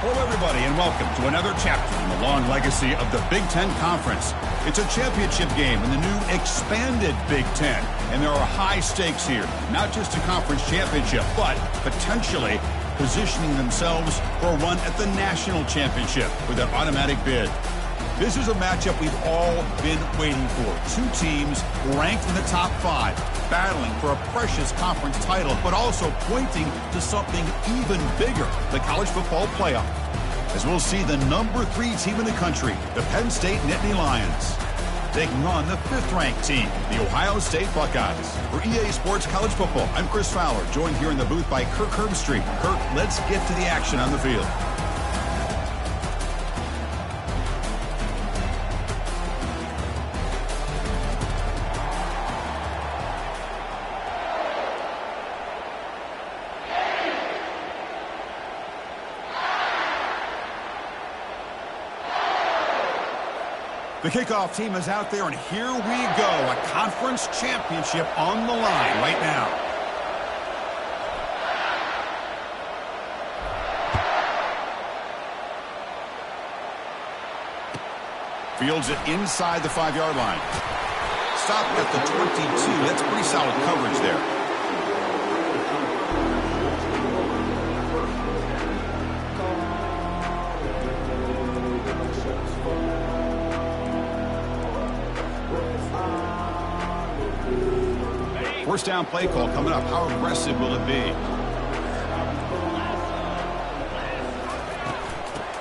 Hello, everybody, and welcome to another chapter in the long legacy of the Big Ten Conference. It's a championship game in the new expanded Big Ten, and there are high stakes here, not just a conference championship, but potentially positioning themselves for a run at the national championship with an automatic bid. This is a matchup we've all been waiting for. Two teams ranked in the top 5, battling for a precious conference title, but also pointing to something even bigger, the college football playoff. As we'll see the number 3 team in the country, the Penn State Nittany Lions, taking on the 5th-ranked team, the Ohio State Buckeyes. For EA Sports College Football, I'm Chris Fowler, joined here in the booth by Kirk Herbstreit. Kirk, let's get to the action on the field. The kickoff team is out there, and here we go. A conference championship on the line right now. Fields it inside the 5-yard line. Stop at the 22. That's pretty solid coverage there. First down play call coming up. How aggressive will it be?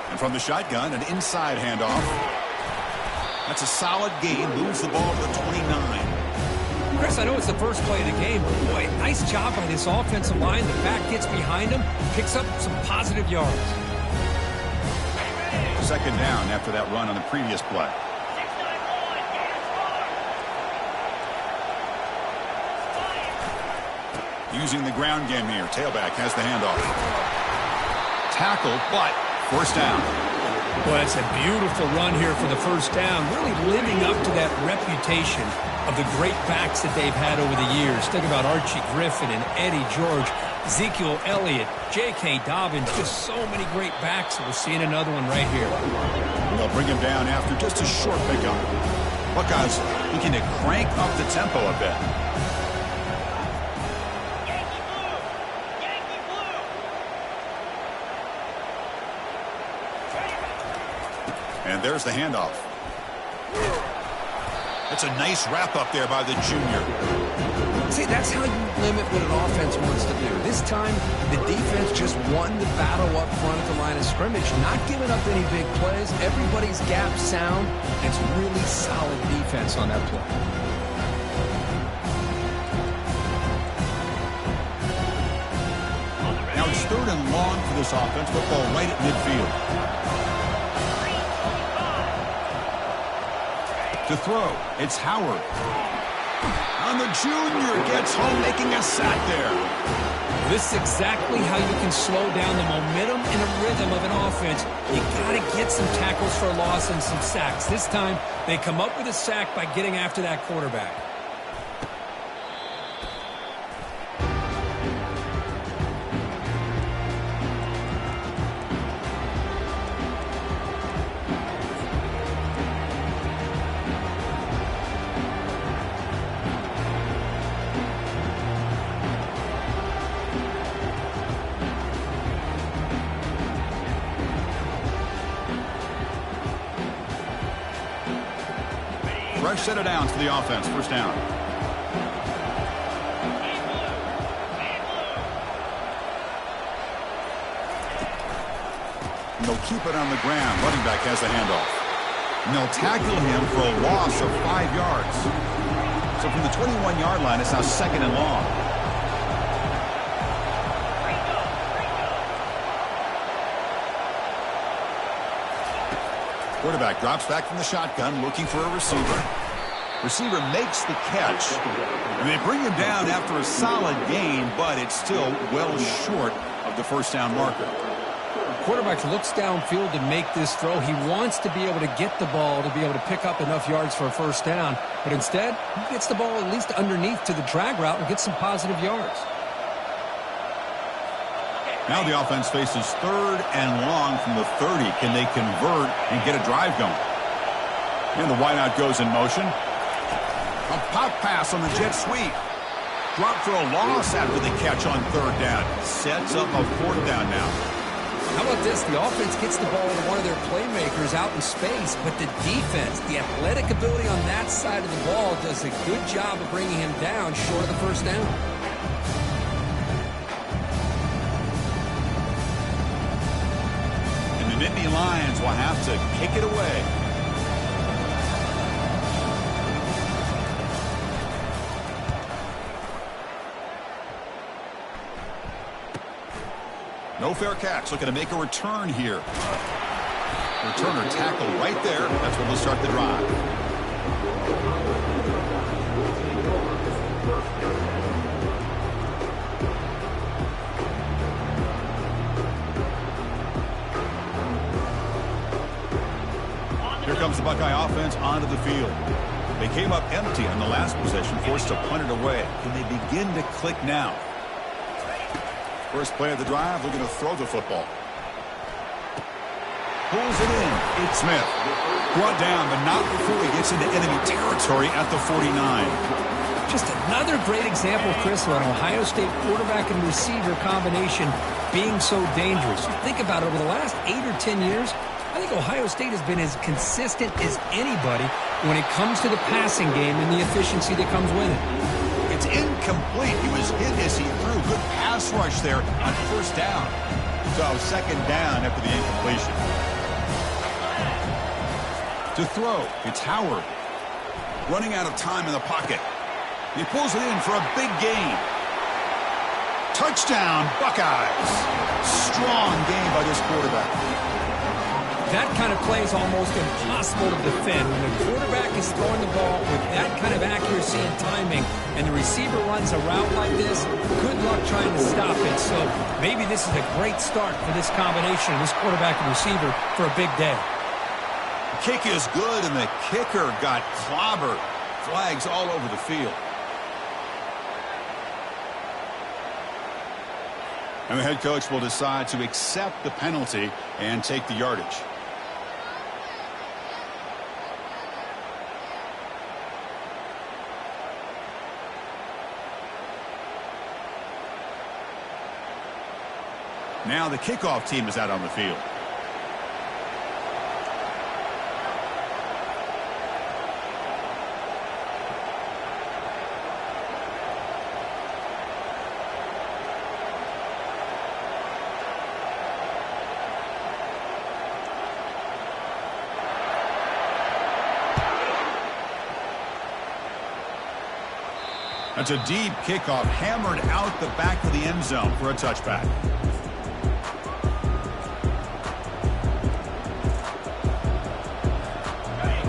And from the shotgun, an inside handoff. That's a solid gain. Moves the ball to the 29. Chris, I know it's the first play of the game, but boy, nice job by this offensive line. The back gets behind him, picks up some positive yards. Second down after that run on the previous play. Using the ground game here. Tailback has the handoff. Tackle, but first down. Well, it's a beautiful run here for the first down. Really living up to that reputation of the great backs that they've had over the years. Think about Archie Griffin and Eddie George, Ezekiel Elliott, J.K. Dobbins. Just so many great backs. We're seeing another one right here. They'll bring him down after just a short pickup. Buckeyes looking to crank up the tempo a bit. And there's the handoff. That's a nice wrap up there by the junior. See, that's how you limit what an offense wants to do. This time, the defense just won the battle up front at the line of scrimmage, not giving up any big plays. Everybody's gap sound. It's really solid defense on that play. Now it's 3rd and long for this offense. Football right at midfield. To throw, it's Howard. And the junior gets home, making a sack there. This is exactly how you can slow down the momentum and the rhythm of an offense. You got to get some tackles for a loss and some sacks. This time, they come up with a sack by getting after that quarterback. Fresh set of downs for the offense. First down. And they'll keep it on the ground. Running back has the handoff. And they'll tackle him for a loss of 5 yards. So from the 21-yard line, it's now 2nd and long. Quarterback drops back from the shotgun, looking for a receiver. Receiver makes the catch. And they bring him down after a solid gain, but it's still well short of the first down marker. Quarterback looks downfield to make this throw. He wants to be able to get the ball to be able to pick up enough yards for a first down. But instead, he gets the ball at least underneath to the drag route and gets some positive yards. Now the offense faces 3rd and long from the 30. Can they convert and get a drive going? And the wideout goes in motion. A pop pass on the jet sweep. Drop for a loss after the catch on 3rd down. Sets up a 4th down now. How about this? The offense gets the ball to one of their playmakers out in space, but the defense, the athletic ability on that side of the ball does a good job of bringing him down short of the 1st down. And the Nittany Lions will have to kick it away. No fair catch. Looking to make a return here. Returner tackle right there. That's where we'll start the drive. Here comes the Buckeye offense onto the field. They came up empty on the last possession, forced to punt it away. Can they begin to click now? First play of the drive, looking to throw the football. Pulls it in. It's Smith. Brought down, but not before he gets into enemy territory at the 49. Just another great example, Chris, of an Ohio State quarterback and receiver combination being so dangerous. You think about it, over the last 8 or 10 years, I think Ohio State has been as consistent as anybody when it comes to the passing game and the efficiency that comes with it. It's incomplete. He was hit as he threw. Good pass rush there on 1st down. So 2nd down after the incompletion. To throw, it's Howard. Running out of time in the pocket. He pulls it in for a big gain. Touchdown, Buckeyes. Strong game by this quarterback. That kind of play is almost impossible to defend. When the quarterback is throwing the ball with that kind of accuracy and timing, and the receiver runs a route like this, good luck trying to stop it. So maybe this is a great start for this combination, this quarterback and receiver, for a big day. The kick is good, and the kicker got clobbered. Flags all over the field. And the head coach will decide to accept the penalty and take the yardage. Now the kickoff team is out on the field. That's a deep kickoff, hammered out the back of the end zone for a touchback.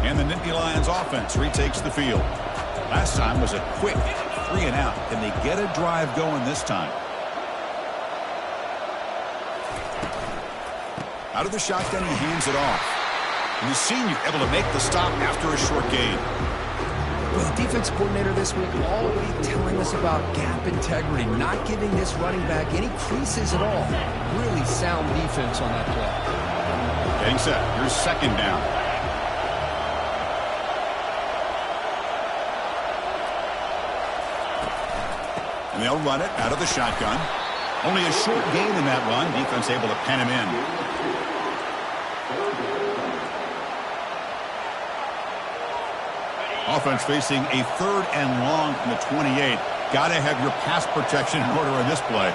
And the Nittany Lions offense retakes the field. Last time was a quick 3 and out. Can they get a drive going this time? Out of the shotgun, he hands it off. And the senior able to make the stop after a short gain. Well, the defense coordinator this week all week telling us about gap integrity, not giving this running back any creases at all. Really sound defense on that play. Getting set. Here's 2nd down. And they'll run it out of the shotgun. Only a short gain in that run. Defense able to pen him in. Offense facing a 3rd and long from the 28. Got to have your pass protection in order in this play.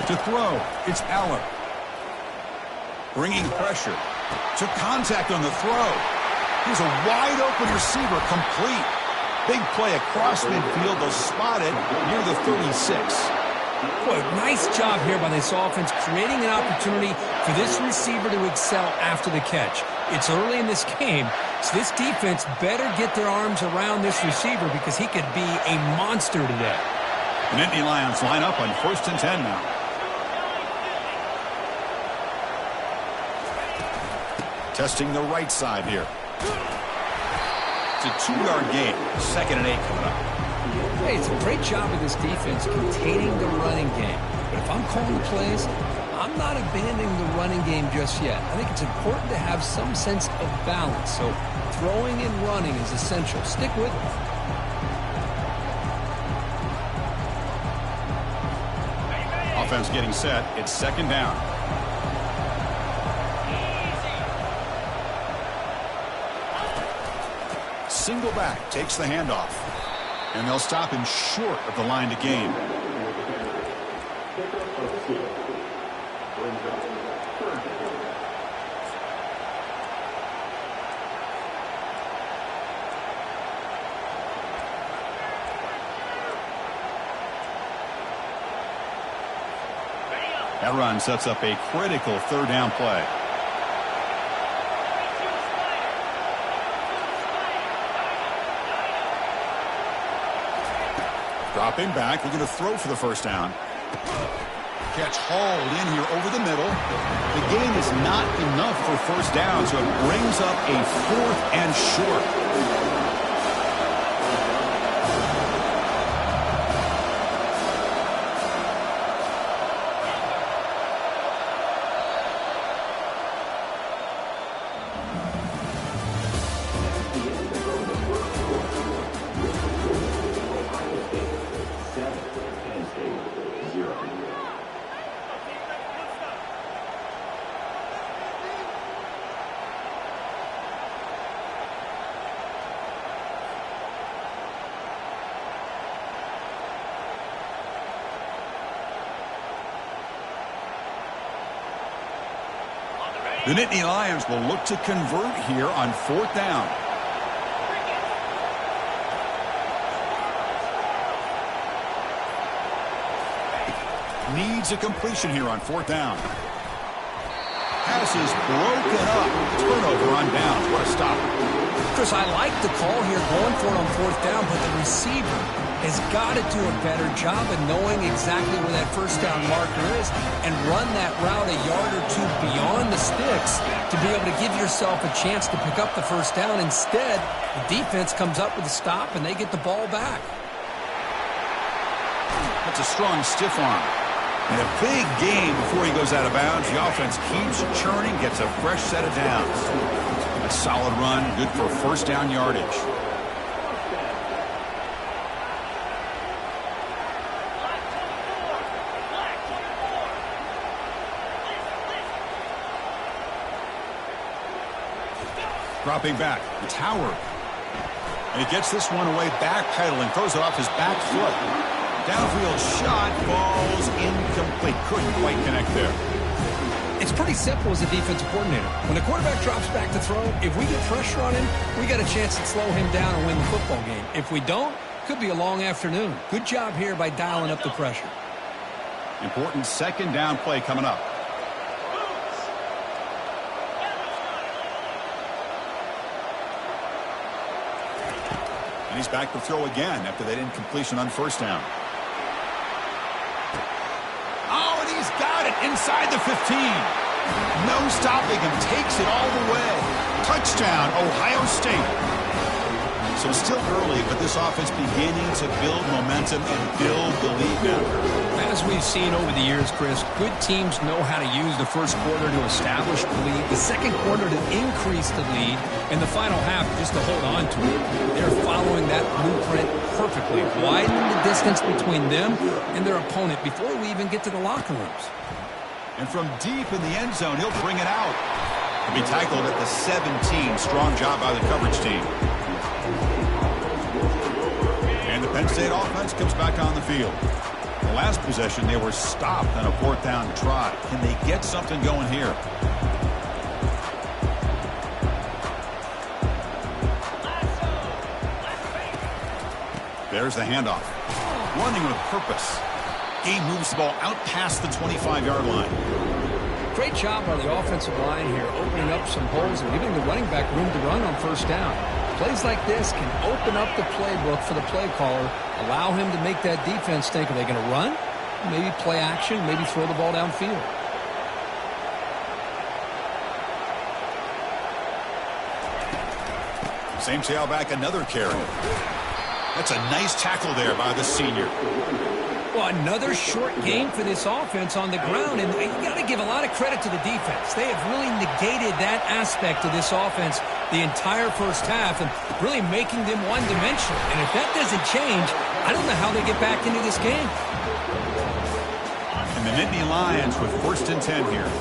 To throw, it's Allen. Bringing pressure. Took contact on the throw. He's a wide-open receiver, complete. Big play across midfield. They'll spot it near the 36. Boy, nice job here by this offense, creating an opportunity for this receiver to excel after the catch. It's early in this game, so this defense better get their arms around this receiver because he could be a monster today. The Nittany Lions line up on 1st and 10 now. Testing the right side here. It's a 2-yard gain. 2nd and 8 coming up. Hey, it's a great job of this defense containing the running game. But if I'm calling the plays, I'm not abandoning the running game just yet. I think it's important to have some sense of balance. So throwing and running is essential. Stick with it. Offense getting set. It's 2nd down. Single back takes the handoff. And they'll stop him short of the line to gain. That run sets up a critical 3rd down play. Dropping back, looking to throw for the 1st down. Catch hauled in here over the middle. The gain is not enough for 1st down, so it brings up a 4th and short. The Nittany Lions will look to convert here on 4th down. Needs a completion here on 4th down. Pass is broken up. Turnover on downs. What a stop. Chris, I like the call here going for it on 4th down, but the receiver has got to do a better job of knowing exactly where that 1st down marker is and run that route a yard or 2 beyond the sticks to be able to give yourself a chance to pick up the 1st down. Instead, the defense comes up with a stop and they get the ball back. That's a strong stiff arm. And a big gain before he goes out of bounds. The offense keeps churning, gets a fresh set of downs. A solid run, good for 1st down yardage. Dropping back, it's Howard. And he gets this one away, backpedaling, throws it off his back foot. Downfield shot, falls incomplete. Couldn't quite connect there. It's pretty simple as a defensive coordinator. When the quarterback drops back to throw, if we get pressure on him, we got a chance to slow him down and win the football game. If we don't, could be a long afternoon. Good job here by dialing up the pressure. Important 2nd down play coming up. And he's back to throw again after that incompletion on 1st down. Oh, and he's got it inside the 15. No stopping him. Takes it all the way. Touchdown, Ohio State. So still early, but this offense beginning to build momentum and build the lead now. As we've seen over the years, Chris, good teams know how to use the 1st quarter to establish the lead, the 2nd quarter to increase the lead, and the final half just to hold on to it. They're following that blueprint perfectly, widening the distance between them and their opponent before we even get to the locker rooms. And from deep in the end zone, he'll bring it out. He'll be tackled at the 17. Strong job by the coverage team. And the Penn State offense comes back on the field. The last possession, they were stopped on a 4th down try. Can they get something going here? There's the handoff. Running with purpose. He moves the ball out past the 25-yard line. Great job by the offensive line here, opening up some holes and giving the running back room to run on 1st down. Plays like this can open up the playbook for the play caller, allow him to make that defense think, are they going to run? Maybe play action, maybe throw the ball downfield. Same tailback, another carry. That's a nice tackle there by the senior. Well, another short game for this offense on the ground, and you got to give a lot of credit to the defense. They have really negated that aspect of this offense the entire first half and really making them one-dimensional. And if that doesn't change, I don't know how they get back into this game. And the Nittany Lions with 1st and 10 here.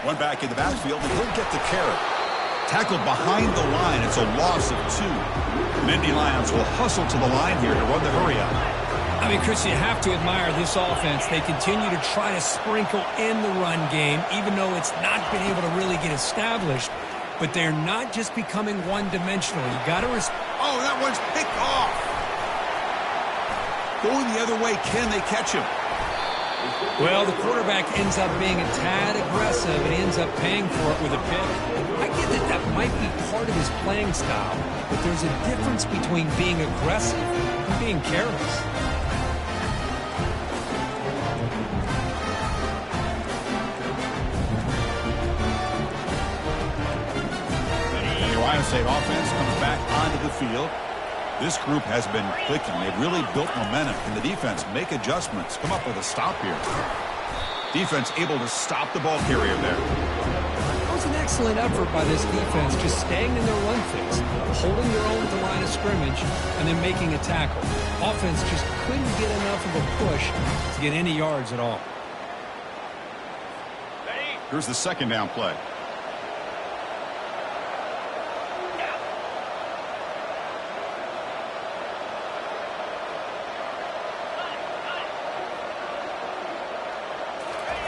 One back in the backfield, and he'll get the carry. Tackled behind the line. It's a loss of 2. The Nittany Lions will hustle to the line here to run the hurry-up. I mean, Chris, you have to admire this offense. They continue to try to sprinkle in the run game, even though it's not been able to really get established. But they're not just becoming one-dimensional. You got to Oh, that one's picked off. Going the other way, can they catch him? Well, the quarterback ends up being a tad aggressive, and he ends up paying for it with a pick. I get that that might be part of his playing style, but there's a difference between being aggressive and being careless. The Ohio State offense comes back onto the field. This group has been clicking. They've really built momentum. Can the defense make adjustments? Come up with a stop here. Defense able to stop the ball carrier there. That was an excellent effort by this defense, just staying in their run fix, holding their own at the line of scrimmage, and then making a tackle. Offense just couldn't get enough of a push to get any yards at all. Here's the 2nd down play.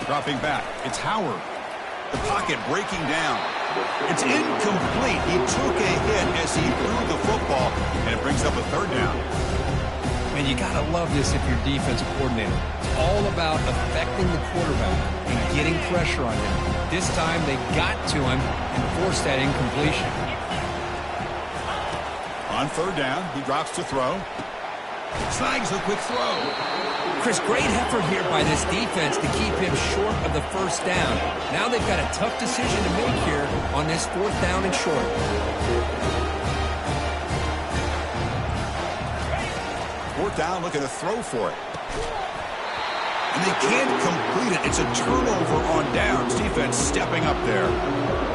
Dropping back. It's Howard. The pocket breaking down. It's incomplete. He took a hit as he threw the football, and it brings up a 3rd down. Man, you got to love this if you're defensive coordinator. It's all about affecting the quarterback and getting pressure on him. This time they got to him and forced that incompletion. On 3rd down, he drops to throw. Snags a quick throw. Chris, great effort here by this defense to keep him short of the 1st down. Now they've got a tough decision to make here on this 4th down and short. 4th down, looking to throw for it. And they can't complete it. It's a turnover on downs. Defense stepping up there.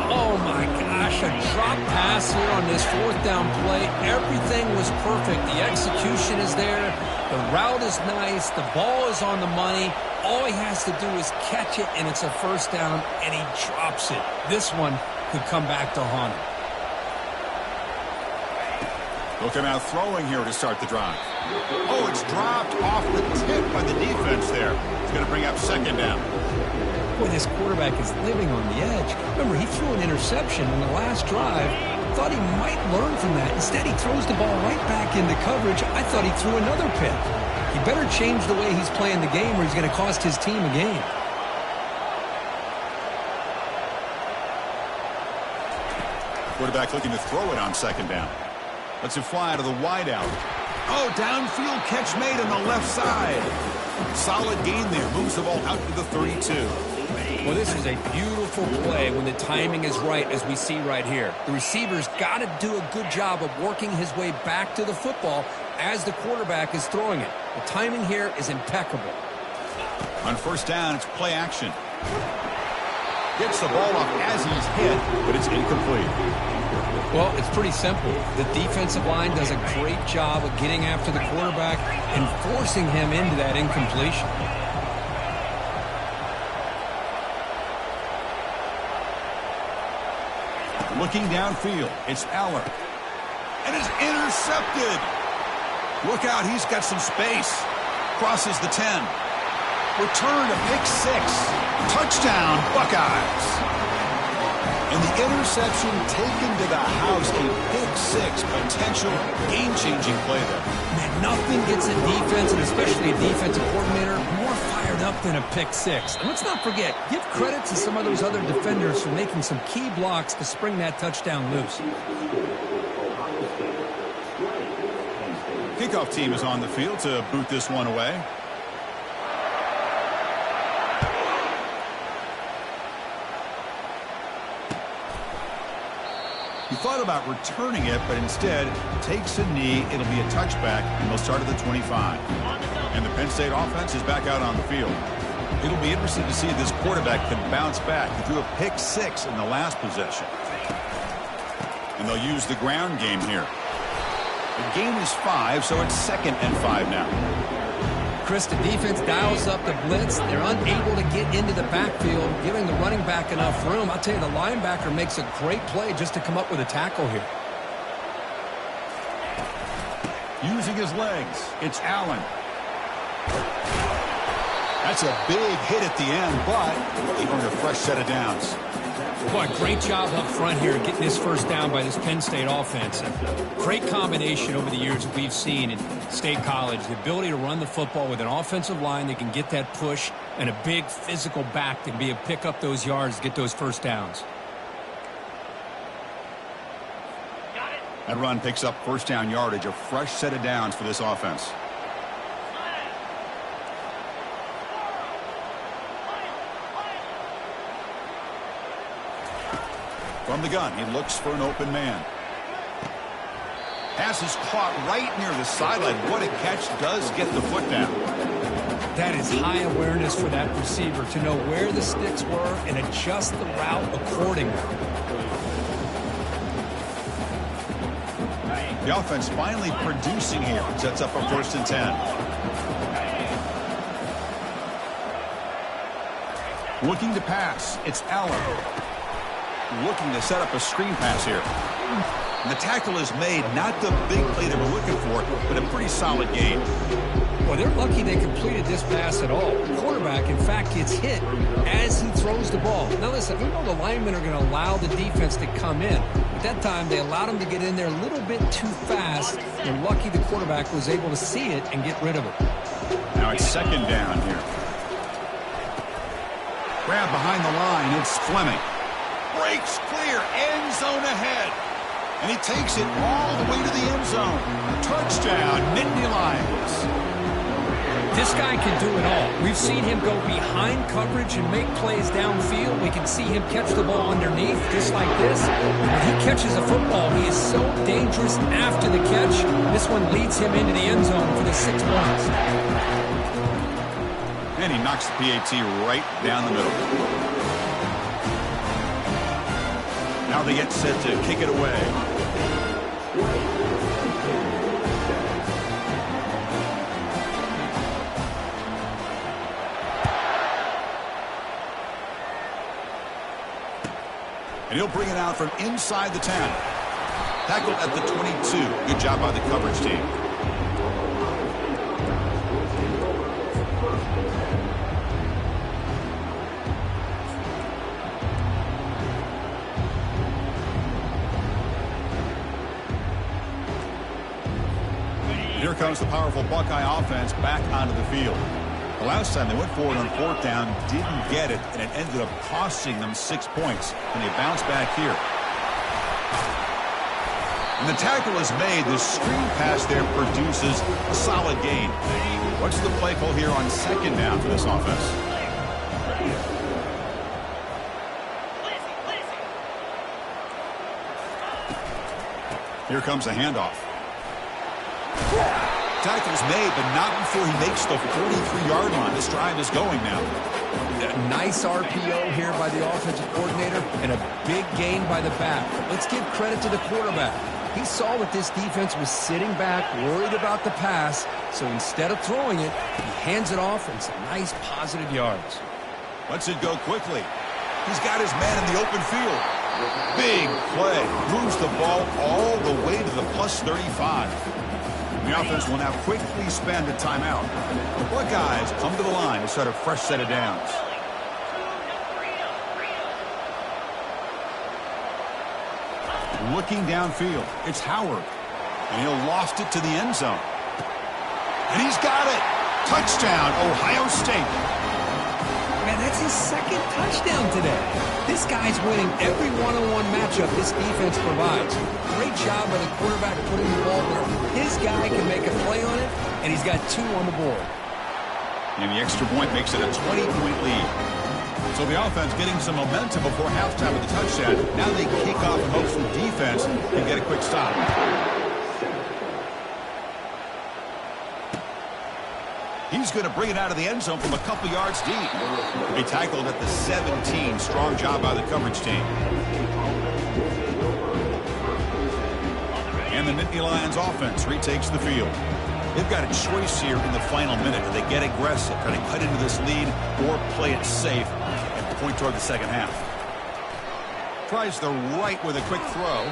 Oh, my gosh, a drop pass here on this 4th down play. Everything was perfect. The execution is there. The route is nice. The ball is on the money. All he has to do is catch it, and it's a 1st down, and he drops it. This one could come back to haunt him. Looking out throwing here to start the drive. Oh, it's dropped off the tip by the defense there. It's going to bring up 2nd down. Boy, this quarterback is living on the edge. Remember, he threw an interception on the last drive. Thought he might learn from that. Instead, he throws the ball right back into coverage. I thought he threw another pick. He better change the way he's playing the game or he's going to cost his team a game. Quarterback looking to throw it on 2nd down. Lets it fly out of the wideout. Oh, downfield catch made on the left side. Solid gain there. Moves the ball out to the 32. Well, this is a beautiful play when the timing is right, as we see right here. The receiver's got to do a good job of working his way back to the football as the quarterback is throwing it. The timing here is impeccable. On 1st down, it's play action. Gets the ball off as he's hit, but it's incomplete. Well, it's pretty simple. The defensive line does a great job of getting after the quarterback and forcing him into that incompletion. Looking downfield, it's Aller. And it's intercepted. Look out, he's got some space. Crosses the 10. Return to pick 6. Touchdown, Buckeyes. And the interception taken to the house, a pick six. Potential game-changing play there. Man, nothing gets a defense, and especially a defensive coordinator, more fired up than a pick six. And let's not forget, give credit to some of those other defenders for making some key blocks to spring that touchdown loose. Kickoff team is on the field to boot this one away. He thought about returning it, but instead takes a knee. It'll be a touchback, and they'll start at the 25. And the Penn State offense is back out on the field. It'll be interesting to see if this quarterback can bounce back. He threw a pick six in the last possession. And they'll use the ground game here. The game is 5, so it's 2nd and 5 now. Chris, the defense dials up the blitz. They're unable to get into the backfield, giving the running back enough room. I'll tell you, the linebacker makes a great play just to come up with a tackle here. Using his legs, it's Allen. That's a big hit at the end, but he earned a fresh set of downs. Boy, great job up front here getting this first down by this Penn State offense. Great combination over the years that we've seen in State College. The ability to run the football with an offensive line that can get that push and a big physical back to be able to pick up those yards, get those first downs. That run picks up first down yardage, a fresh set of downs for this offense. From the gun, he looks for an open man. Pass is caught right near the sideline. What a catch, does get the foot down. That is high awareness for that receiver to know where the sticks were and adjust the route accordingly. The offense finally producing here. Sets up a 1st and 10. Looking to pass, it's Allen. Looking to set up a screen pass here. And the tackle is made. Not the big play they were looking for, but a pretty solid game. Well, they're lucky they completed this pass at all. The quarterback, in fact, gets hit as he throws the ball. Now, listen, we know the linemen are going to allow the defense to come in. At that time, they allowed him to get in there a little bit too fast. They're lucky the quarterback was able to see it and get rid of it. Now it's 2nd down here. Grab behind the line. It's Fleming. Breaks clear, end zone ahead. And he takes it all the way to the end zone. Touchdown, Nittany Lions. This guy can do it all. We've seen him go behind coverage and make plays downfield. We can see him catch the ball underneath, just like this. When he catches a football, he is so dangerous after the catch. This one leads him into the end zone for the 6 points. And he knocks the PAT right down the middle. Now they get set to kick it away. And he'll bring it out from inside the 10. Tackled at the 22. Good job by the coverage team. Here comes the powerful Buckeye offense back onto the field. The last time they went forward on 4th down, didn't get it, and it ended up costing them 6 points. And they bounce back here. And the tackle is made. The screen pass there produces a solid gain. What's the play call here on 2nd down for this offense? Here comes a handoff. Tackle's made, but not before he makes the 43-yard line. This drive is going now. A nice RPO here by the offensive coordinator and a big gain by the back. Let's give credit to the quarterback. He saw that this defense was sitting back, worried about the pass, so instead of throwing it, he hands it off and some nice positive yards. Lets it go quickly. He's got his man in the open field. Big play. Moves the ball all the way to the plus 35. The offense will now quickly spend a timeout. The Buckeyes come to the line to set a fresh set of downs. Looking downfield, it's Howard. And he'll loft it to the end zone. And he's got it. Touchdown, Ohio State. Man, that's his second touchdown today. This guy's winning every one-on-one matchup this defense provides. Great job by the quarterback putting the ball where his guy can make a play on it, and he's got 2 on the board. And the extra point makes it a 20-point lead. So the offense getting some momentum before halftime with the touchdown. Now they kick off and hope the defense can get a quick stop. He's going to bring it out of the end zone from a couple yards deep. He tackled at the 17. Strong job by the coverage team. And the Nittany Lions offense retakes the field. They've got a choice here in the final minute. Do they get aggressive, try to cut into this lead, or play it safe and point toward the second half? Tries the right with a quick throw.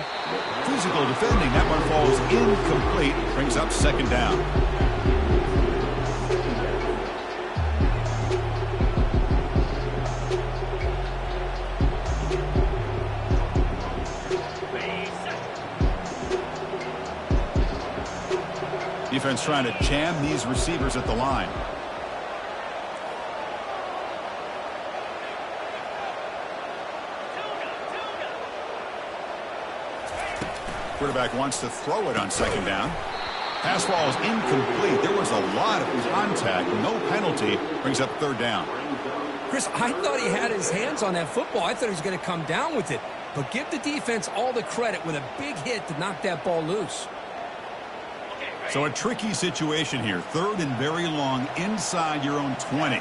Physical defending. That one falls incomplete. Brings up second down. Defense trying to jam these receivers at the line. Quarterback wants to throw it on second down. Pass ball is incomplete. There was a lot of contact. No penalty. Brings up third down. Chris, I thought he had his hands on that football. I thought he was going to come down with it. But give the defense all the credit with a big hit to knock that ball loose. So a tricky situation here. Third and very long inside your own 20.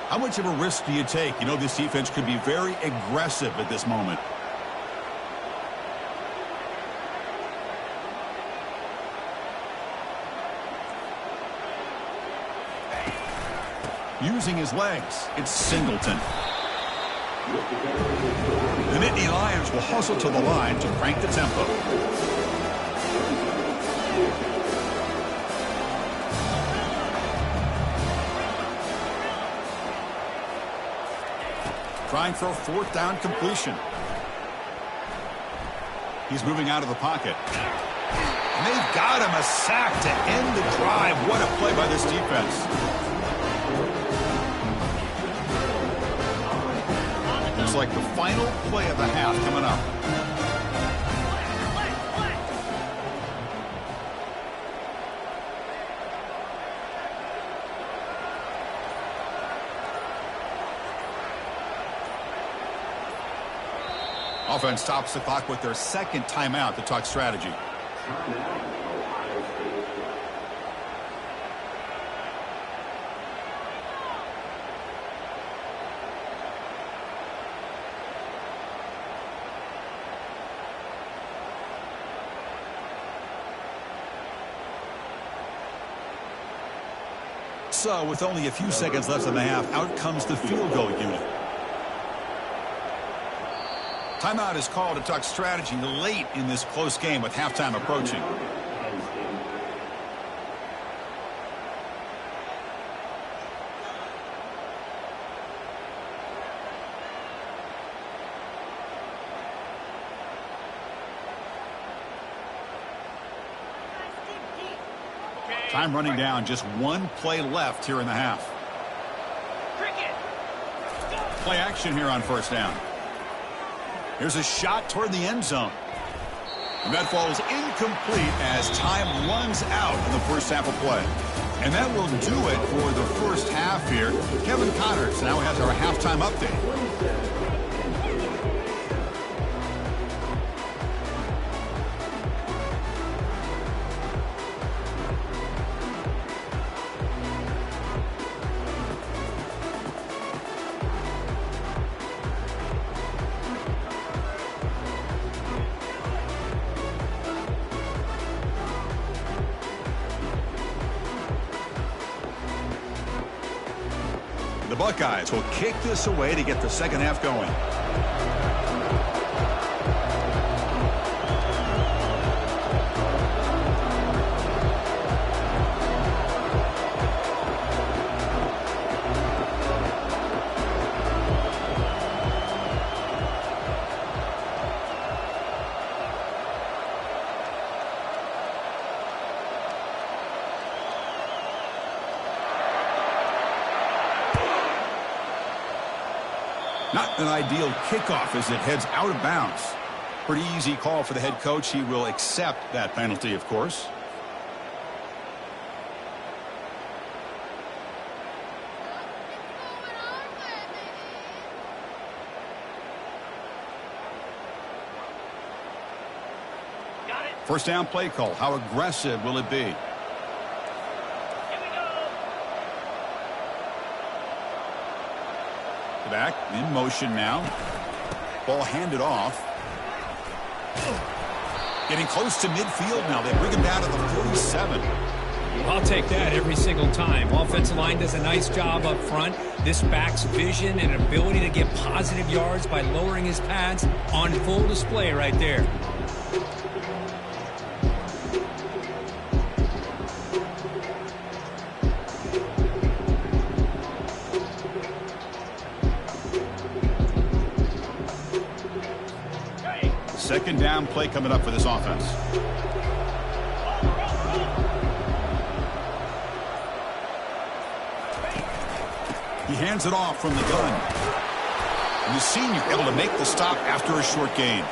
How much of a risk do you take? You know this defense could be very aggressive at this moment. Using his legs, it's Singleton. The Nittany Lions will hustle to the line to crank the tempo. Trying for a fourth down completion. He's moving out of the pocket. And they've got him a sack to end the drive. What a play by this defense. Looks like the final play of the half coming up. Offense stops the clock with their second timeout to talk strategy. So, with only a few seconds left in the half, out comes the field goal unit. Timeout is called to talk strategy late in this close game with halftime approaching. Time running down, just one play left here in the half. Play action here on first down. Here's a shot toward the end zone. And that falls incomplete as time runs out in the first half of play. And that will do it for the first half here. Kevin Connors now has our halftime update. The Buckeyes will kick this away to get the second half going. Not an ideal kickoff as it heads out of bounds. Pretty easy call for the head coach. He will accept that penalty, of course. First down play call. How aggressive will it be? Back in motion now. Ball handed off. Getting close to midfield now. They bring him down to the 47. I'll take that every single time. Offensive line does a nice job up front. This back's vision and ability to get positive yards by lowering his pads on full display right there. Second down play coming up for this offense. He hands it off from the gun. And the senior able to make the stop after a short gain.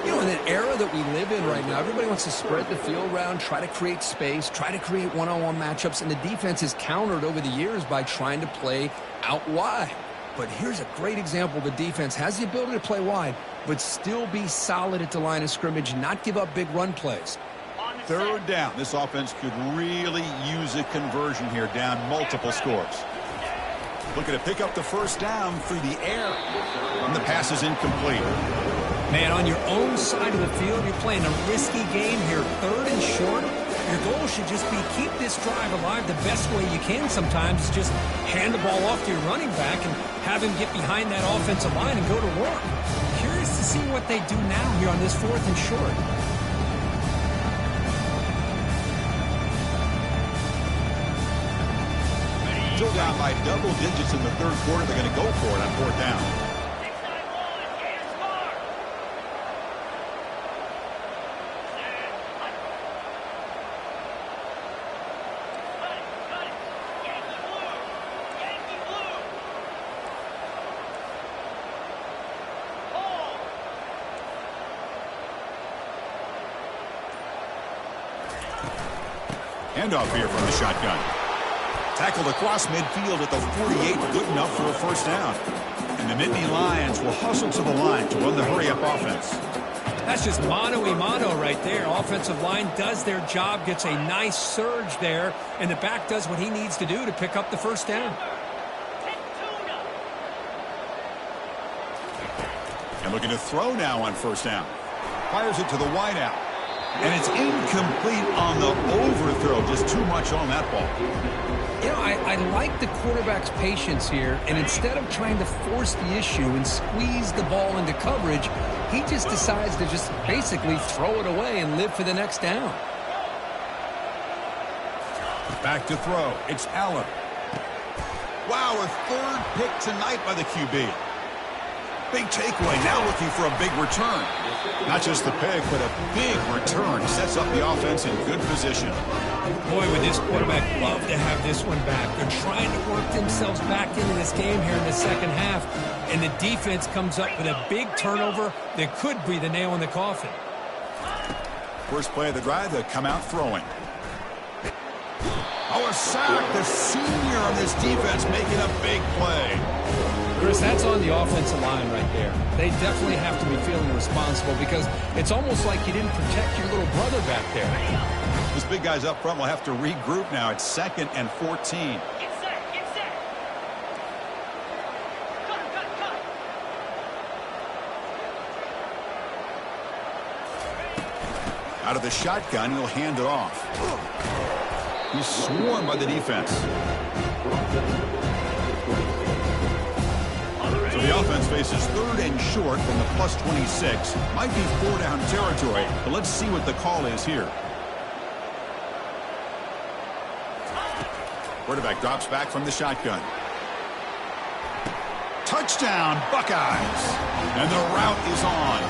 You know, in an era that we live in right now, everybody wants to spread the field around, try to create space, try to create one-on-one matchups, and the defense is countered over the years by trying to play out wide. But here's a great example. The defense has the ability to play wide, but still be solid at the line of scrimmage, not give up big run plays. Third down. This offense could really use a conversion here, down multiple scores. Looking to pick up the first down through the air. And the pass is incomplete. Man, on your own side of the field, you're playing a risky game here. Third and short. Your goal should just be keep this drive alive the best way you can sometimes. Is just hand the ball off to your running back and have him get behind that offensive line and go to work. Curious to see what they do now here on this fourth and short. Still down by double digits in the third quarter. They're going to go for it on fourth down. Handoff here from the shotgun. Tackled across midfield at the 48, good enough for a first down. And the Nittany Lions will hustle to the line to run the hurry-up offense. That's just mano-a-mano right there. Offensive line does their job, gets a nice surge there, and the back does what he needs to do to pick up the first down. And looking to throw now on first down. Fires it to the wideout. And it's incomplete on the overthrow. Just too much on that ball. You know, I like the quarterback's patience here, and instead of trying to force the issue and squeeze the ball into coverage, he just decides to just basically throw it away and live for the next down. Back to throw. It's Allen. Wow, a third pick tonight by the QB. Big takeaway, now looking for a big return. Not just the pick, but a big return. Sets up the offense in good position. Boy, would this quarterback love to have this one back. They're trying to work themselves back into this game here in the second half. And the defense comes up with a big turnover that could be the nail in the coffin. First play of the drive, they'll come out throwing. Oh, a sack. The senior on this defense making a big play. Chris, that's on the offensive line right there. They definitely have to be feeling responsible because it's almost like you didn't protect your little brother back there. This big guy's up front will have to regroup now. It's 2nd and 14. Get set, get set. Cut. Out of the shotgun, he'll hand it off. He's swarmed by the defense. So the offense faces 3rd and short from the +26. Might be 4-down territory, but let's see what the call is here. Quarterback drops back from the shotgun. Touchdown, Buckeyes! And the route is on.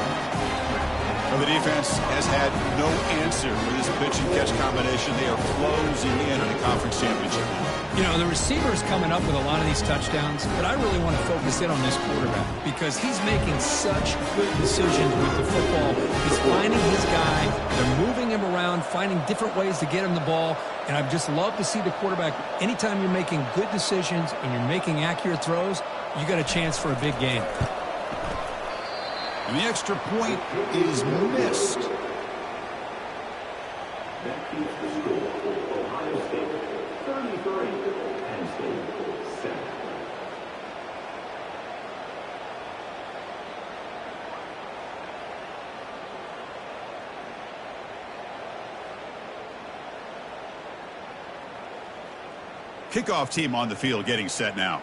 Well, the defense has had no answer for this pitch and catch combination. They are closing in on the conference championship. You know, the receiver's coming up with a lot of these touchdowns, but I really want to focus in on this quarterback because he's making such good decisions with the football. He's finding his guy. They're moving him around, finding different ways to get him the ball. And I'd just love to see the quarterback, anytime you're making good decisions and you're making accurate throws, you got a chance for a big game. And the extra point is missed. That keeps the score for Ohio State 33, Penn State 7. Kickoff team on the field getting set now.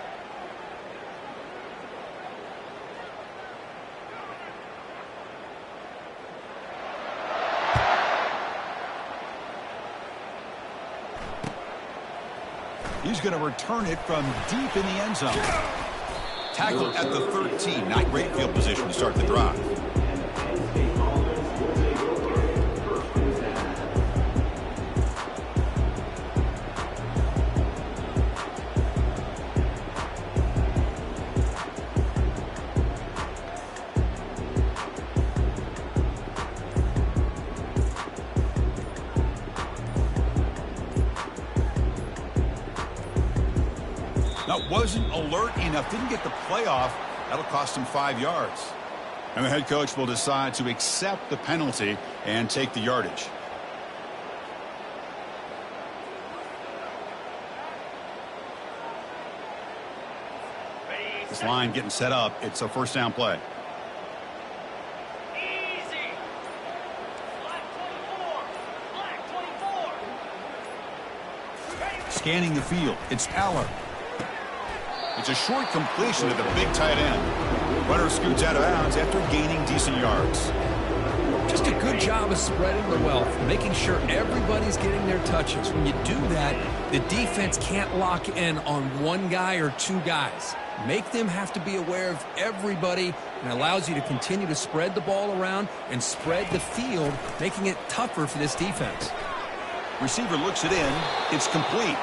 He's going to return it from deep in the end zone. Tackled at the 13. Not great field position to start the drive. Wasn't alert enough, didn't get the playoff. That'll cost him 5 yards. And the head coach will decide to accept the penalty and take the yardage. This line getting set up. It's a first down play. Easy. Black 24. Black 24. Scanning the field. It's Aller. It's a short completion to the big tight end. Runner scoots out of bounds after gaining decent yards. Just a good job of spreading the wealth, making sure everybody's getting their touches. When you do that, the defense can't lock in on one guy or two guys. Make them have to be aware of everybody, and allows you to continue to spread the ball around and spread the field, making it tougher for this defense. Receiver looks it in. It's complete.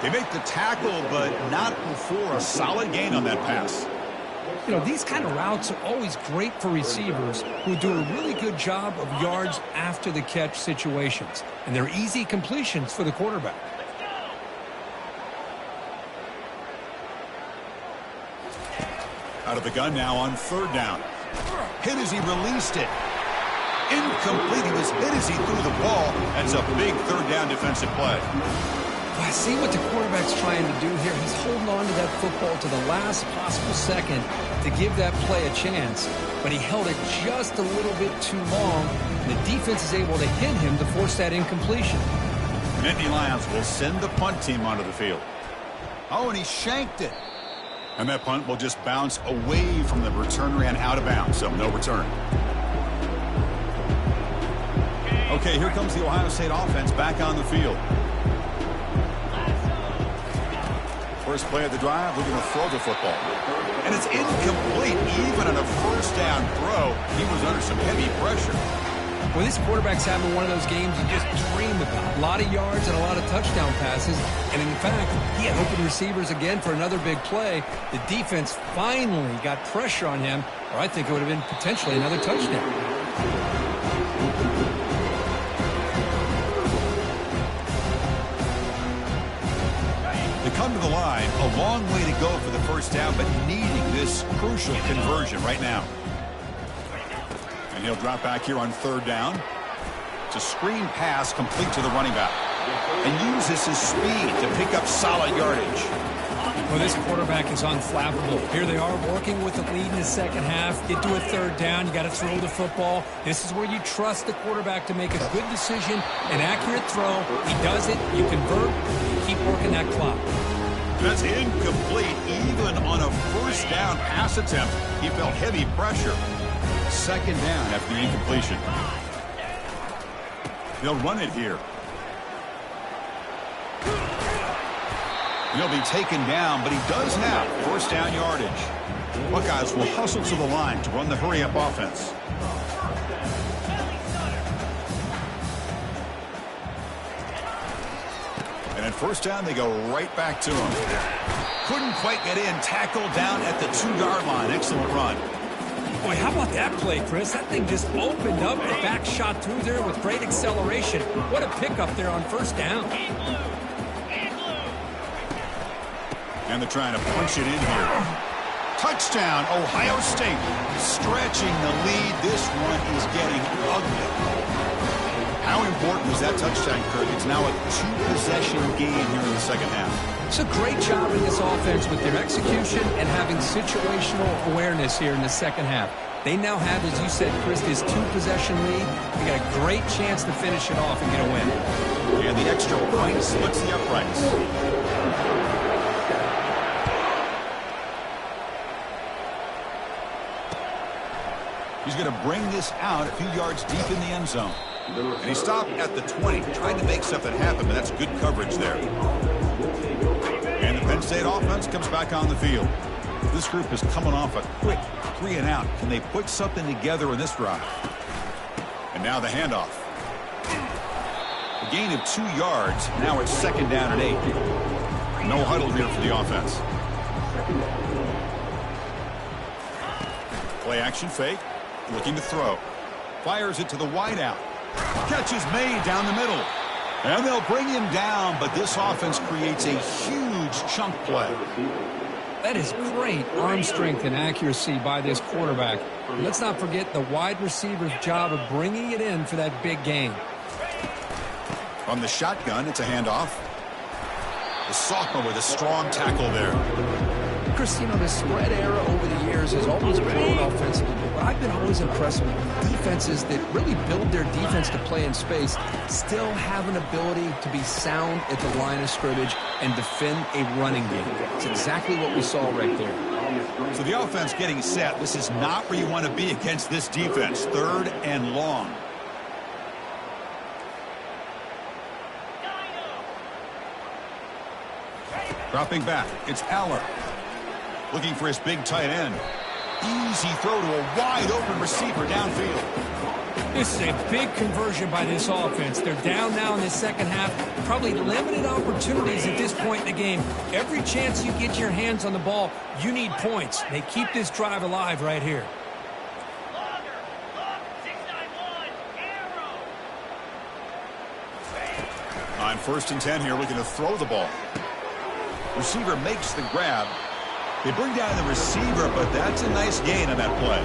They make the tackle, but not before a solid gain on that pass. You know, these kind of routes are always great for receivers who do a really good job of yards after the catch situations. And they're easy completions for the quarterback. Out of the gun now on third down. Hit as he released it. Incomplete. He was hit as he threw the ball. That's a big third down defensive play. Well, I see what the quarterback's trying to do here. He's holding on to that football to the last possible second to give that play a chance. But he held it just a little bit too long. And the defense is able to hit him to force that incompletion. Nittany Lions will send the punt team onto the field. Oh, and he shanked it. And that punt will just bounce away from the returner and out of bounds, so no return. Okay, here comes the Ohio State offense back on the field. First play of the drive, we're going to throw the football. And it's incomplete. Even on a first down throw, he was under some heavy pressure. Well, this quarterback's having one of those games you just dream about. A lot of yards and a lot of touchdown passes. And in fact, he had open receivers again for another big play. The defense finally got pressure on him, or I think it would have been potentially another touchdown. Come to the line, a long way to go for the first down, but needing this crucial conversion right now. And he'll drop back here on third down. It's a screen pass complete to the running back. And uses his speed to pick up solid yardage. Well, this quarterback is unflappable. Here they are working with the lead in the second half. Get to a third down. You got to throw the football. This is where you trust the quarterback to make a good decision, an accurate throw. He does it. You convert. You keep working that clock. That's incomplete. Even on a first down pass attempt, he felt heavy pressure. Second down after the incompletion. They'll run it here. He'll be taken down, but he does have first down yardage. Buckeyes will hustle to the line to run the hurry-up offense. And And first down, they go right back to him. Couldn't quite get in. Tackled down at the 2-yard line. Excellent run. Boy, how about that play, Chris? That thing just opened up. The back shot through there with great acceleration. What a pickup there on first down. And they're trying to punch it in here. Touchdown, Ohio State. Stretching the lead. This one is getting ugly. How important was that touchdown, Kurt? It's now a 2-possession game here in the second half. It's a great job in this offense with their execution and having situational awareness here in the second half. They now have, as you said, Chris, this 2-possession lead. They got a great chance to finish it off and get a win. And the extra point splits the uprights. He's going to bring this out a few yards deep in the end zone. And he stopped at the 20, trying to make something happen, but that's good coverage there. And the Penn State offense comes back on the field. This group is coming off a quick 3-and-out. Can they put something together in this drive? And now the handoff. A gain of 2 yards. Now it's second down and 8. No huddle here for the offense. Play action fake. Looking to throw. Fires it to the wideout. Catch is made down the middle. And they'll bring him down, but this offense creates a huge chunk play. That is great arm strength and accuracy by this quarterback. Let's not forget the wide receiver's job of bringing it in for that big gain. From the shotgun, it's a handoff. The sophomore with a strong tackle there. Chris, you know, the spread era over the years has always grown offensively, but I've been always impressed with defenses that really build their defense to play in space, still have an ability to be sound at the line of scrimmage and defend a running game. It's exactly what we saw right there. So the offense getting set. This is not where you want to be against this defense. 3rd and long. Dropping back, it's Aller. Looking for his big tight end. Easy throw to a wide-open receiver downfield. This is a big conversion by this offense. They're down now in the second half. Probably limited opportunities at this point in the game. Every chance you get your hands on the ball, you need points. They keep this drive alive right here. On 1st and 10 here, looking to throw the ball. Receiver makes the grab. They bring down the receiver, but that's a nice gain on that play.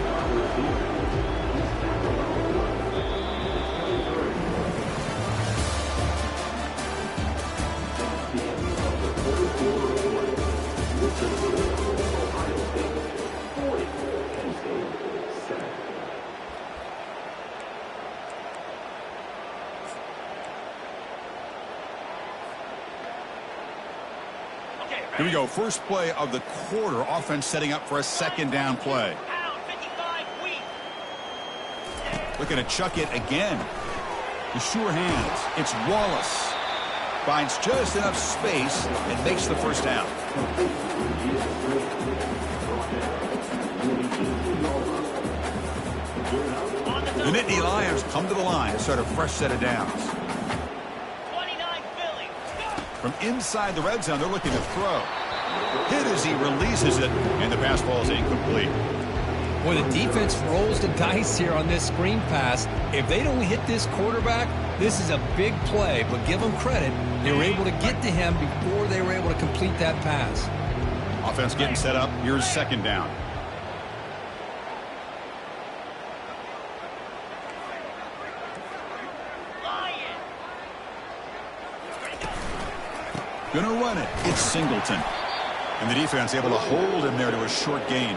Here we go. First play of the quarter. Offense setting up for a second down play. Looking to chuck it again. The sure hands. It's Wallace. Finds just enough space and makes the first down. The Nittany Lions come to the line to start a fresh set of downs. From inside the red zone, they're looking to throw. Hit as he releases it, and the pass ball is incomplete. Boy, the defense rolls the dice here on this screen pass. If they don't hit this quarterback, this is a big play, but give them credit. They were able to get to him before they were able to complete that pass. Offense getting set up. Here's second down. Gonna run it. It's Singleton. And the defense able to hold him there to a short gain.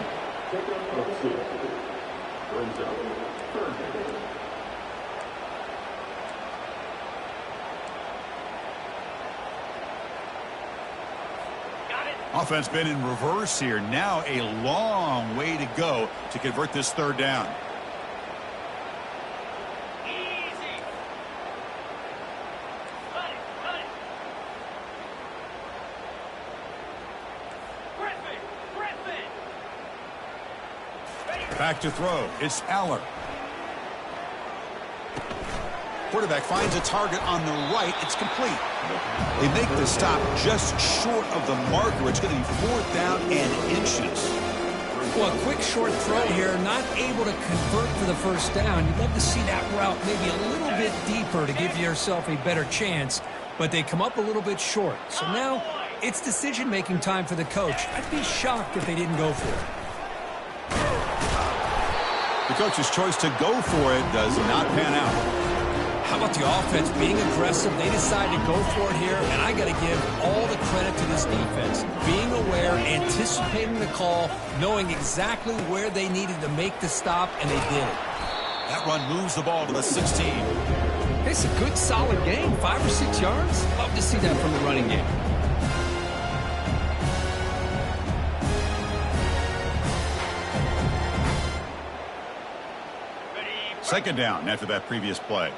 Offense been in reverse here. Now a long way to go to convert this third down. Back to throw. It's Aller. Quarterback finds a target on the right. It's complete. They make the stop just short of the marker. It's going to be 4th down and inches. Well, a quick short throw here, not able to convert for the first down. You'd love to see that route maybe a little bit deeper to give yourself a better chance, but they come up a little bit short. So now it's decision-making time for the coach. I'd be shocked if they didn't go for it. The coach's choice to go for it does not pan out. How about the offense being aggressive? They decide to go for it here, and I got to give all the credit to this defense. Being aware, anticipating the call, knowing exactly where they needed to make the stop, and they did it. That run moves the ball to the 16. It's a good, solid game, 5 or 6 yards. Love to see that from the running game. Second down after that previous play.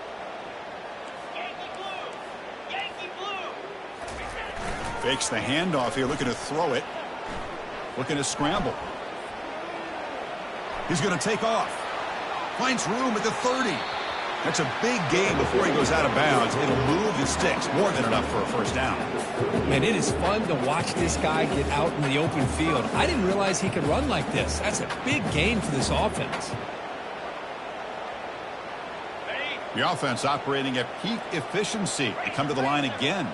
Fakes the handoff here, looking to throw it. Looking to scramble. He's going to take off. Finds room at the 30. That's a big gain before he goes out of bounds. It'll move the sticks. More than enough for a first down. Man, it is fun to watch this guy get out in the open field. I didn't realize he could run like this. That's a big gain for this offense. The offense operating at peak efficiency. They come to the line again.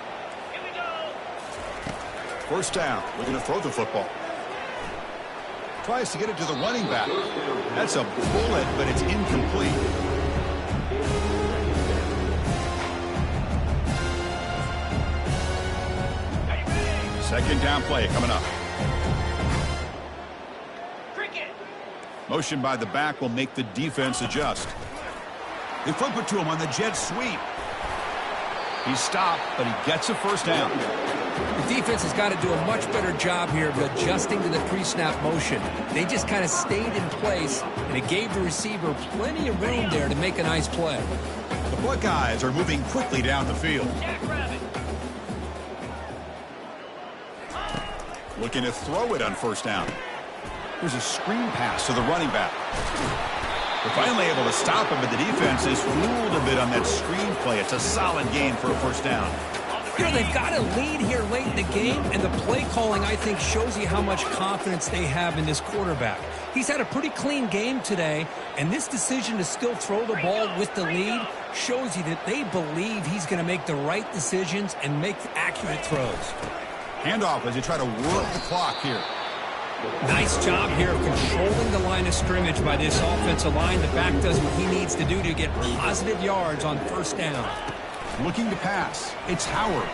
First down. Looking to throw the football. Tries to get it to the running back. That's a bullet, but it's incomplete. Second down play coming up. Motion by the back will make the defense adjust. They flip it to him on the jet sweep. He's stopped, but he gets a first down. The defense has got to do a much better job here of adjusting to the pre-snap motion. They just kind of stayed in place, and it gave the receiver plenty of room there to make a nice play. The Buckeyes are moving quickly down the field. Looking to throw it on first down. There's a screen pass to the running back. They're finally able to stop him, but the defense is fooled a bit on that screen play. It's a solid gain for a first down. You know, they've got a lead here late in the game, and the play calling, I think, shows you how much confidence they have in this quarterback. He's had a pretty clean game today, and this decision to still throw the ball with the lead shows you that they believe he's going to make the right decisions and make accurate throws. Handoff as they try to work the clock here. Nice job here of controlling the line of scrimmage by this offensive line. The back does what he needs to do to get positive yards on first down. Looking to pass. It's Howard.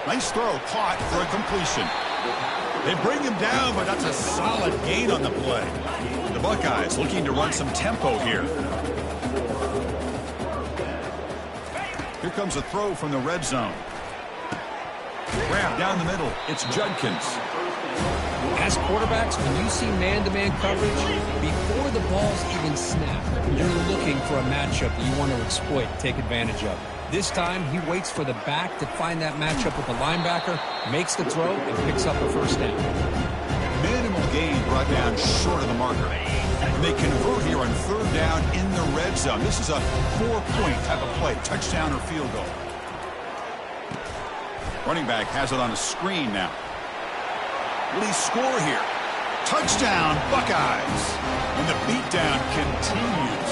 Nice throw, caught for a completion. They bring him down, but that's a solid gain on the play. The Buckeyes looking to run some tempo here. Here comes a throw from the red zone. Grab down the middle. It's Judkins. As quarterbacks, when you see man-to-man coverage, before the ball's even snapped, you're looking for a matchup that you want to exploit, take advantage of. This time, he waits for the back to find that matchup with the linebacker, makes the throw, and picks up a first down. Minimal gain brought down short of the marker. And they convert here on third down in the red zone. This is a 4-point type of play, touchdown or field goal. Running back has it on a screen now. Will he score here? Touchdown, Buckeyes. And the beatdown continues.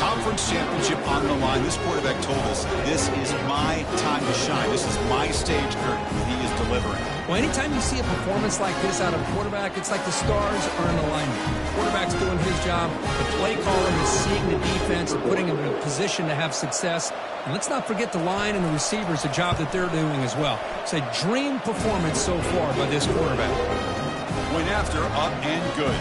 Conference championship on the line. This quarterback told us, this is my time to shine. This is my stage curtain. He is delivering. Well, anytime you see a performance like this out of a quarterback, it's like the stars are in alignment. The quarterback's doing his job. The play caller is seeing the defense and putting him in a position to have success. And let's not forget the line and the receivers, the job that they're doing as well. It's a dream performance so far by this quarterback. Point after, up and good.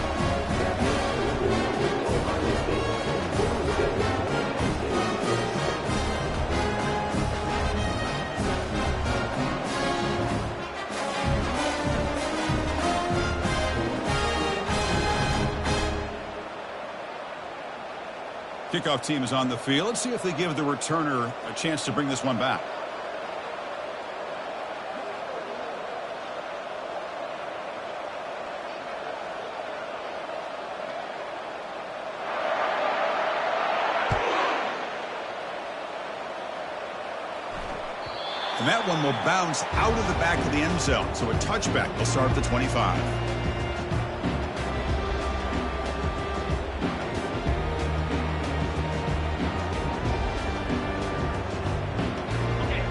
Kickoff team is on the field. Let's see if they give the returner a chance to bring this one back. And that one will bounce out of the back of the end zone. So a touchback will start at the 25.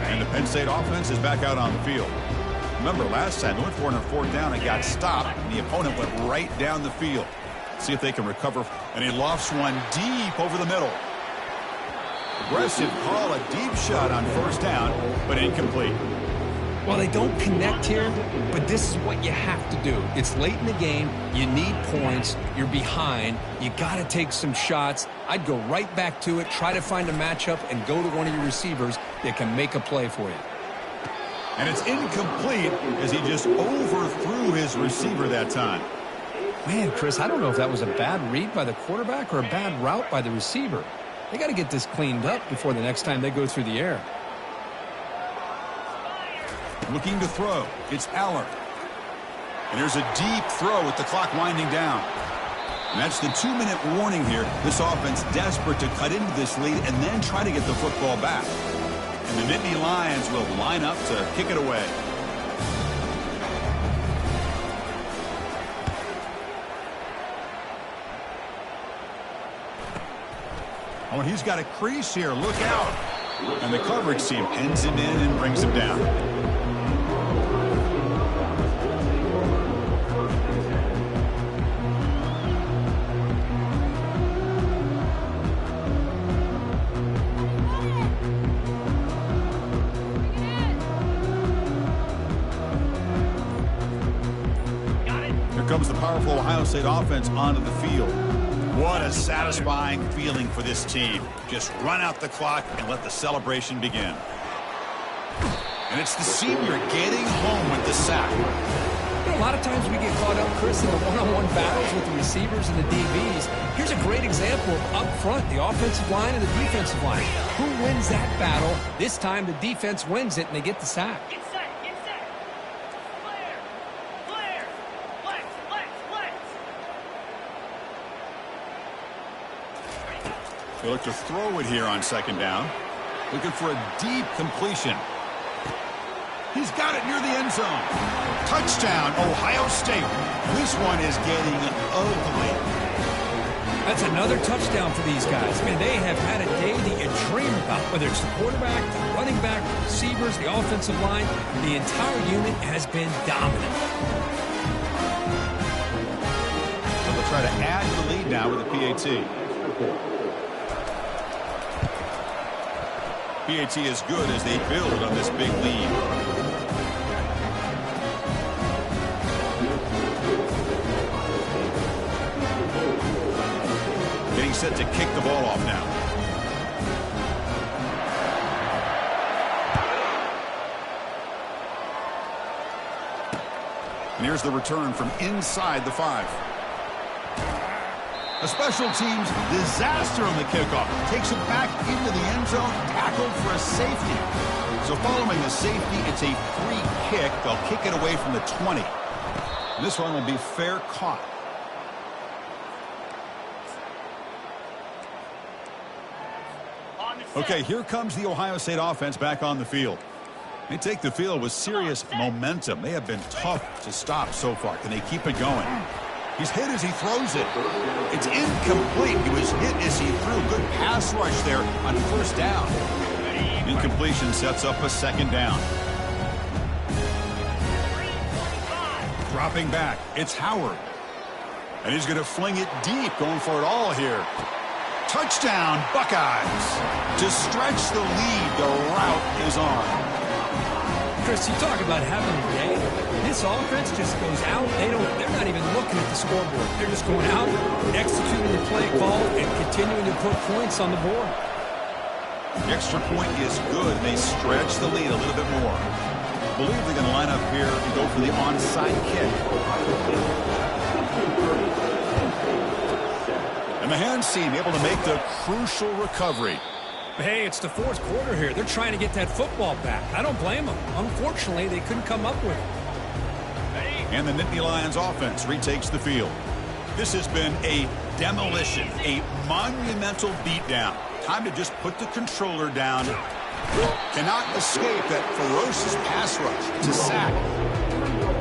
And the Penn State offense is back out on the field. Remember, last time they went for it on 4th down and got stopped, and the opponent went right down the field. See if they can recover. And he lofts one deep over the middle. Aggressive call, a deep shot on 1st down, but incomplete. Well, they don't connect here, but this is what you have to do. It's late in the game. You need points. You're behind. You got to take some shots. I'd go right back to it, try to find a matchup, and go to one of your receivers that can make a play for you. And it's incomplete as he just overthrew his receiver that time. Man, Chris, I don't know if that was a bad read by the quarterback or a bad route by the receiver. They got to get this cleaned up before the next time they go through the air. Looking to throw. It's Aller. And there's a deep throw with the clock winding down. And that's the 2-minute warning here. This offense desperate to cut into this lead and then try to get the football back. And the Nittany Lions will line up to kick it away. Oh, and he's got a crease here. Look out. And the coverage team pins him in and brings him down. Here comes the powerful Ohio State offense onto the field. What a satisfying feeling for this team. Just run out the clock and let the celebration begin. And it's the senior getting home with the sack. You know, a lot of times we get caught up, Chris, in the one-on-one battles with the receivers and the DBs. Here's a great example of up front, the offensive line and the defensive line. Who wins that battle? This time the defense wins it and they get the sack. Get set, get set. Clear, clear. Flex, flex, flex. They look to throw it here on 2nd down. Looking for a deep completion. He's got it near the end zone. Touchdown, Ohio State. This one is getting ugly. That's another touchdown for these guys. Man, they have had a day that you dream about, whether it's the quarterback, the running back, the receivers, the offensive line. The entire unit has been dominant. So they'll try to add to the lead now with the PAT. PAT is good as they build on this big lead. Getting set to kick the ball off now. And here's the return from inside the 5. A special teams disaster on the kickoff. Takes it back into the end zone, tackled for a safety. So following the safety, it's a free kick. They'll kick it away from the 20. And this one will be fair caught. Okay, here comes the Ohio State offense back on the field. They take the field with serious momentum. They have been tough to stop so far. Can they keep it going? He's hit as he throws it. It's incomplete. He was hit as he threw. Good pass rush there on 1st down. Incompletion sets up a 2nd down. Dropping back. It's Howard. And he's going to fling it deep, going for it all here. Touchdown, Buckeyes. To stretch the lead, the route is on. Chris, you talk about having a day. This offense just goes out. They're not even looking at the scoreboard. They're just going out, executing the play call, and continuing to put points on the board. The extra point is good. They stretch the lead a little bit more. I believe they're going to line up here and go for the onside kick. And the hands team able to make the crucial recovery. Hey, it's the 4th quarter here. They're trying to get that football back. I don't blame them. Unfortunately, they couldn't come up with it. And the Nittany Lions offense retakes the field. This has been a demolition, a monumental beatdown. Time to just put the controller down Cannot escape that ferocious pass rush to sack.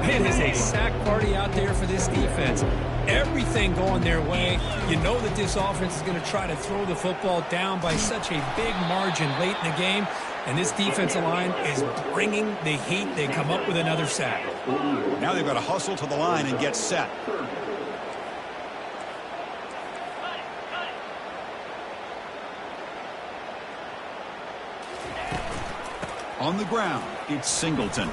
It is a sack party out there for this defense. Everything going their way. You know that this offense is going to try to throw the football down by such a big margin late in the game. And this defensive line is bringing the heat. They come up with another sack. Now they've got to hustle to the line and get set. On the ground, it's Singleton.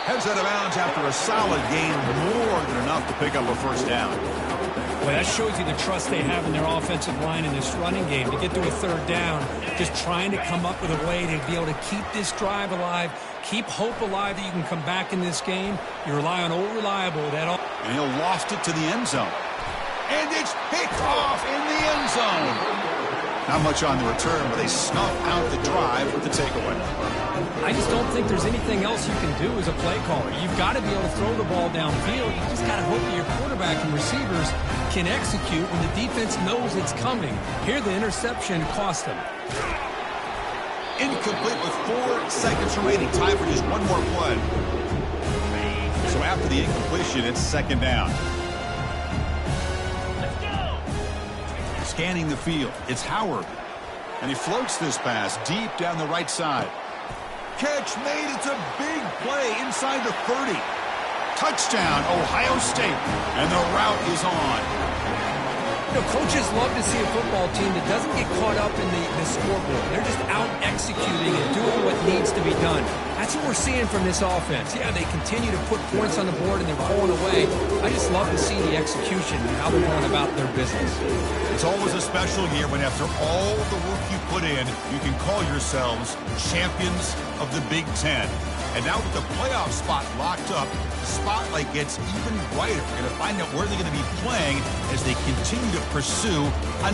Heads out of bounds after a solid gain, more than enough to pick up a first down. Well, that shows you the trust they have in their offensive line in this running game. To get to a third down, just trying to come up with a way to be able to keep this drive alive, keep hope alive that you can come back in this game. You rely on old reliable. And he'll loft it to the end zone. And it's picked off in the end zone. Not much on the return, but they snuff out the drive with the takeaway. I just don't think there's anything else you can do as a play caller. You've got to be able to throw the ball downfield. You just got to hope that your quarterback and receivers can execute when the defense knows it's coming. Here, the interception cost them. Incomplete with 4 seconds remaining. Time for just one more play. So after the incompletion, it's second down. Scanning the field, it's Howard. And he floats this pass deep down the right side. Catch made. It's a big play inside the 30. Touchdown, Ohio State. And the route is on. You know, coaches love to see a football team that doesn't get caught up in the scoreboard. They're just out executing and doing what needs to be done. That's what we're seeing from this offense. Yeah, they continue to put points on the board and they're pulling away. I just love to see the execution and how they're going about their business. It's always a special year when after all the work you put in, you can call yourselves champions of the Big Ten. And now with the playoff spot locked up, the spotlight gets even brighter. We're going to find out where they're going to be playing as they continue to pursue a